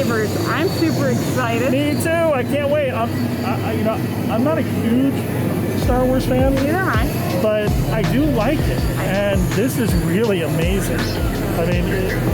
lightsabers. I'm super excited. Me too. I can't wait. I'm not a huge Star Wars fan. Neither am I. But I do like it, and this is really amazing. I mean,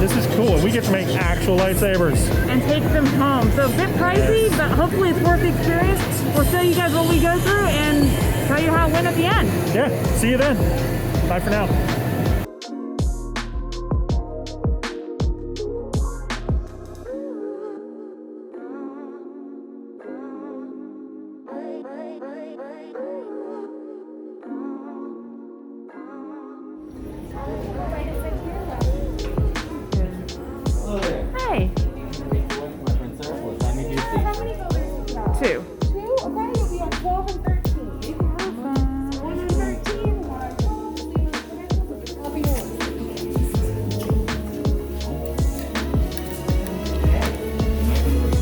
this is cool. We get to make actual lightsabers. And take them home. So a bit pricey, but hopefully it's worth the experience. We'll show you guys what we go through and tell you how it went at the end. Yeah, see you then. Bye for now. Hey. Two. Okay, you'll be on 12 and 13. 1 and 13. I'll be yours.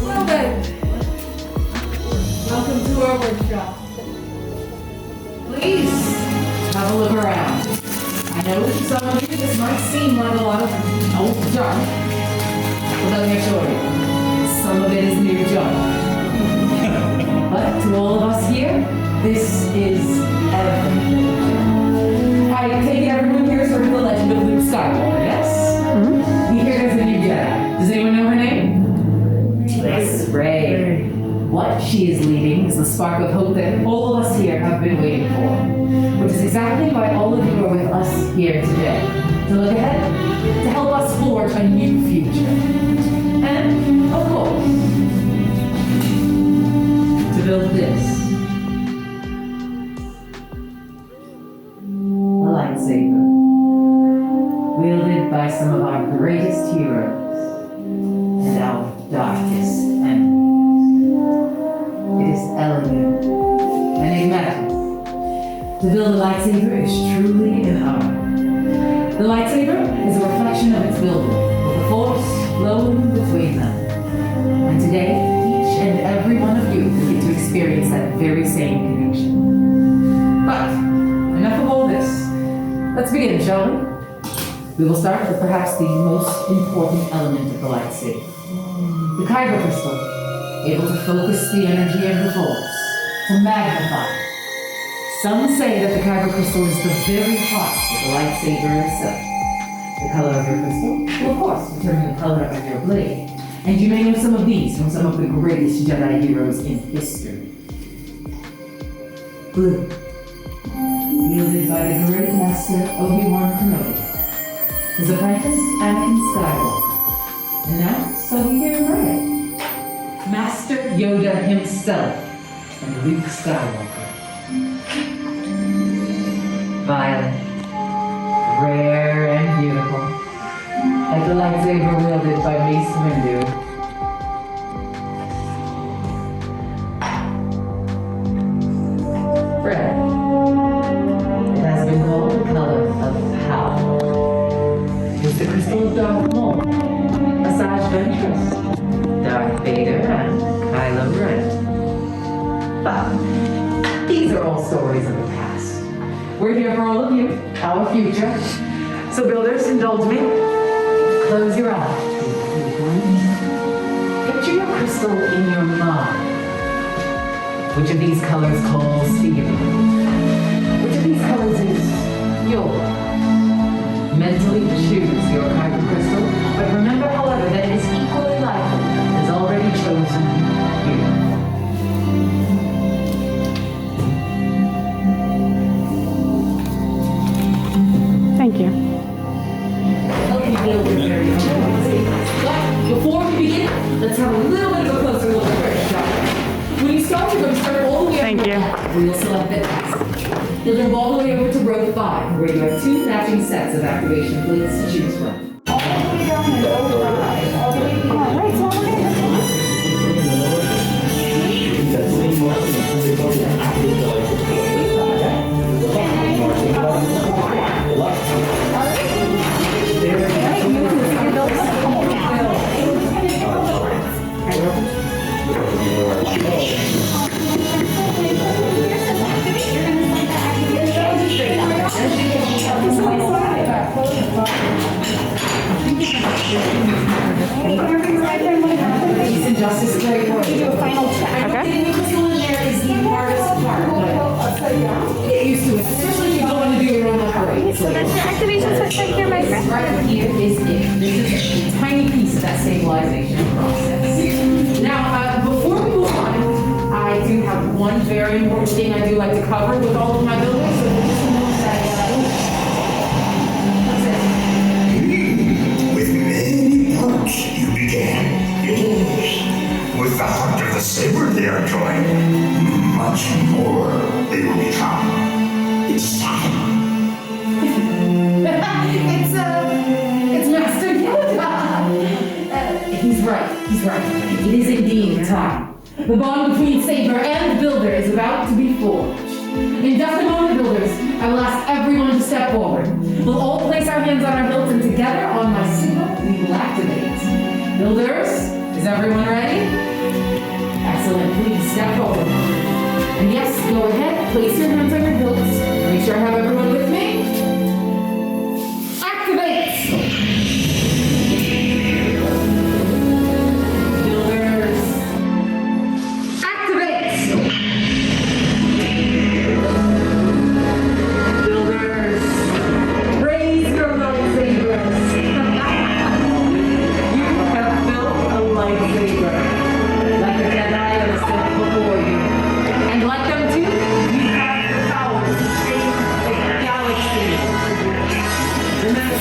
Well then, welcome to our workshop. Please have a look around. I know to some of you this might seem like a lot of old junk, but let me assure you, some of it is new junk. But to all of us here, this is everything. I take it everyone here has heard of the legend of Luke Skywalker, yes? Mm-hmm. Here there's a new Jedi. Does anyone know her name? Yes, Rey. What she is leading is the spark of hope that all of us here have been waiting for. Which is exactly why all of you are with us here today. To look ahead, to help us forge a new future. And, of course, to build this. A lightsaber. Wielded by some of our greatest heroes and our darkest enemies. It is elegant, enigmatic. To build a lightsaber is truly an art. The lightsaber is a reflection of its builder, with the force flowing between them. And today, each and every one of you will get to experience that very same connection. But, enough of all this. Let's begin, shall we? We will start with perhaps the most important element of the lightsaber. The kyber crystal, able to focus the energy of the force, to magnify. Some say that the kyber crystal is the very heart of the lightsaber itself. The color of your crystal will, of course, determine the color of your blade. And you may know some of these from some of the greatest Jedi heroes in history. Blue, wielded by the great master Obi-Wan Kenobi. His apprentice, Anakin Skywalker. And now, Savi here in red. Master Yoda himself, and Luke Skywalker. Violet, rare and beautiful, like the lightsaber wielded by Mace Windu. Red, it has been called the color of power. It is the crystal of Darth Maul, Asajj Ventress, Darth Vader, and Kylo Ren. But these are all stories of the past. We're here for all of you, our future. So builders, indulge me. Close your eyes. Picture your crystal in your mind. Which of these colors calls to you? Which of these colors is yours? Mentally choose your kyber crystal, but remember, however, that it is equally likely it has already chosen you. Thank you. But before we begin, let's have a little bit of a closer look first, shall we? When you start, you're going to start all the way up. Thank you. We will select the text. You'll jump all the way over to row 5, where you have 2 matching sets of activation plates to choose from. All the way down in row 5. All the way down. Right, so Justice Carry Forward. Do a final check. Getting the crystal in there is the hardest part, but get used to it, especially if you don't want to do your own operation. So that's your activation switch right here, my friend. Right here is it. This is a tiny piece of that stabilization process. Now, before we move on, I do have one very important thing I do like to cover with all of my builders. So just note that, With many perks you began. Yes. With the heart of the saber they are joined. Much more they will become. It's time. it's Master Yoda. He's right. It is indeed time. The bond between Saber and Builder is about to be forged. In just a moment, Builders, I will ask everyone to step forward. We'll all place our hands on our hilts, and together, on my signal, we will activate. Builders, is everyone ready? Excellent. Please step forward. And yes, go ahead. Place your hands on your hilts. Make sure I have everyone with me. Activate! Builders. Activate! Builders. Raise your lightsabers. You have built a lightsaber. Like the Jedi that stood before you. And like them too, you have the power to change the galaxy. Remember,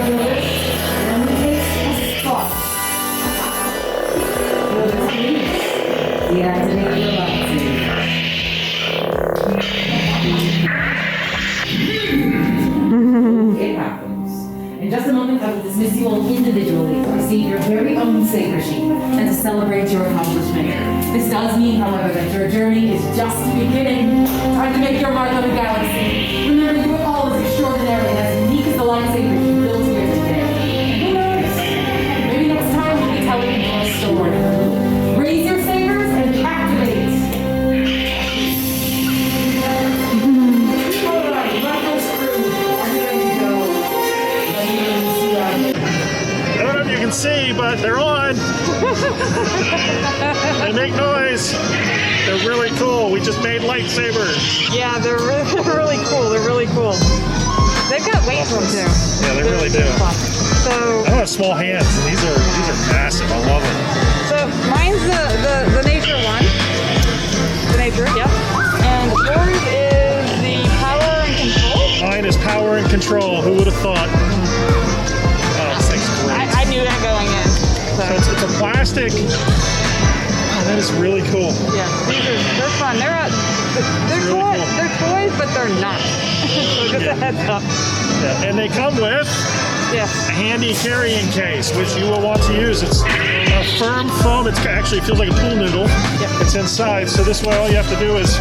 Builders, it only takes a spark. Builders, please, deactivate your lightsaber. It happens. In just a moment, I will dismiss you all individually to receive your very own saber sheet and to celebrate your accomplishment. This does mean, however, that your journey is just beginning. Time to make your mark on the galaxy. Remember, you are all as extraordinary and as unique as the lightsabers you built here today. And who knows? Maybe next time we'll be telling your story. Raise your sabers and activate. All right, run those through. I'm ready to go. I don't know if you can see, but they're on. They make noise. They're really cool. We just made lightsabers. Yeah, they're really cool. They're really cool. They've got weight to them too. Yeah, they really do. So, I don't have small hands, and these are massive. I love them. so mine's the nature one. The nature, yeah. And yours is the power and control. Mine is power and control. Who would have thought? Oh, this thing's great. I knew that going in. So So, it's a plastic. Oh, that is really cool. yeah, they're fun. They're really toys. cool. They're toys, but they're not. So just a heads up. Yeah. And they come with Yeah. a handy carrying case, which you will want to use. It's a firm foam. It actually feels like a pool noodle. Yep. It's inside, so this way all you have to do is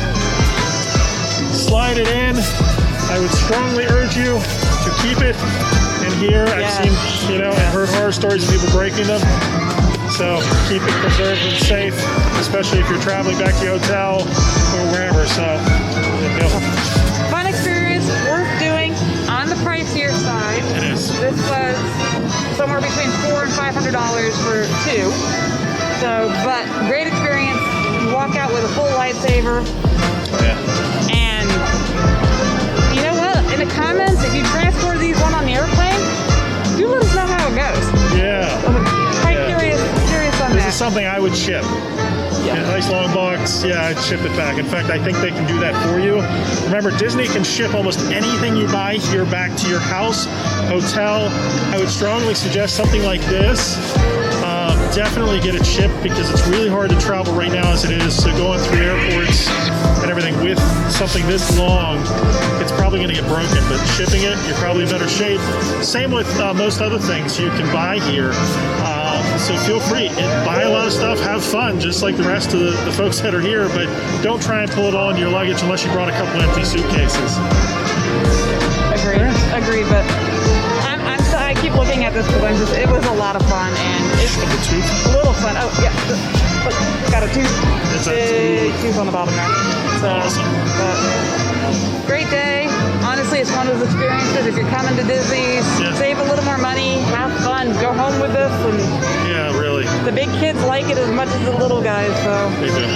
slide it in. I would strongly urge you to keep it in here. Yeah. I've seen, and heard horror stories of people breaking them. So keep it preserved and safe, especially if you're traveling back to your hotel or wherever. So, Fun experience, worth doing. On the pricier side, it is. this was somewhere between $400 and $500 for two. So, but great experience. You walk out with a full lightsaber, Yeah. and you know what? In the comments, if you transport these one on the airplane, do let us know how it goes. Yeah. Quite Yeah. curious on This that. is something I would ship. Yeah, nice long box. Yeah, I'd ship it back. In fact, I think they can do that for you. Remember, Disney can ship almost anything you buy here back to your house, hotel. I would strongly suggest something like this. Definitely get it shipped because it's really hard to travel right now as it is. So going through airports and everything with something this long, it's probably going to get broken. But shipping it, you're probably in better shape. Same with most other things you can buy here. So feel free, buy a lot of stuff, have fun, just like the rest of the folks that are here, but don't try and pull it all into your luggage unless you brought a couple empty suitcases. Agreed, but I keep looking at this because it was a lot of fun, and it's Of the tooth. a little fun. Oh, yeah, look, got a tooth. It's a Big tooth on the bottom there. So, Awesome. but great day. Honestly, it's one of those experiences. If you're coming to Disney, Yeah. save a little more money, have fun. and go home with this. And Yeah, really. the big kids like it as much as the little guys, so They do.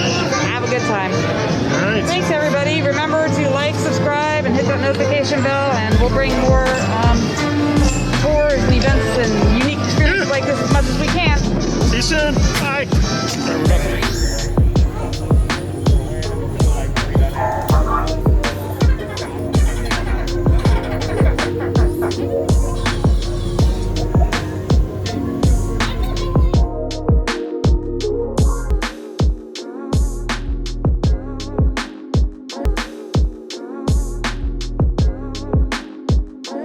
have a good time. All right. Thanks, everybody. Remember to like, subscribe, and hit that notification bell, and we'll bring more tours and events and unique experiences like this as much as we can. See you soon. Bye.